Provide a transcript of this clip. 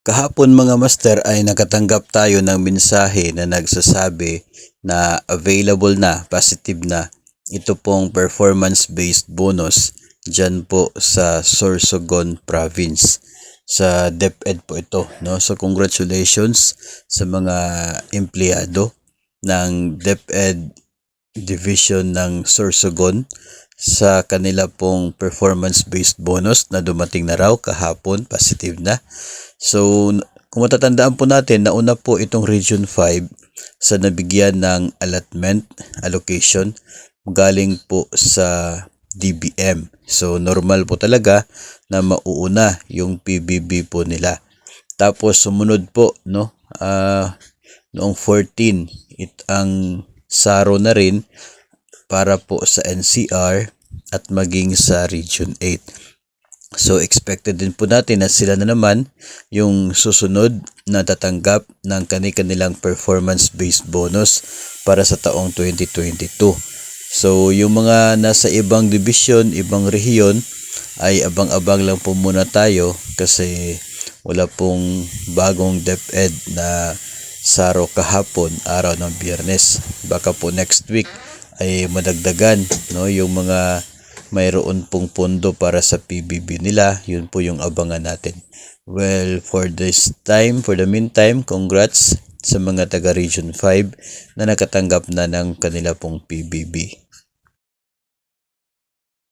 Kahapon mga master ay nakatanggap tayo ng mensahe na nagsasabi na available na, positive na. Ito pong performance-based bonus dyan po sa Sorsogon Province. Sa DepEd po ito. No? So congratulations sa mga empleyado ng DepEd Division ng Sorsogon sa kanila pong performance-based bonus na dumating na raw kahapon, positive na. So, kung matatandaan po natin, nauna po itong Region 5 sa nabigyan ng allocation galing po sa DBM. So, normal po talaga na mauuna yung PBB po nila. Tapos, sumunod po, no, noong 14, ang SARO na rin para po sa NCR at maging sa Region 8. So expected din po natin na sila na naman yung susunod na tatanggap ng kanilang performance-based bonus para sa taong 2022. So yung mga nasa ibang division, ibang rehiyon ay abang-abang lang po muna tayo kasi wala pong bagong DepEd na SARO kahapon, araw ng Biyernes. Baka po next week ay madagdagan, no, yung mga mayroon pong pondo para sa PBB nila. Yun po yung abangan natin. Well, for the meantime, congrats sa mga taga Region 5 na nakatanggap na ng kanila pong PBB.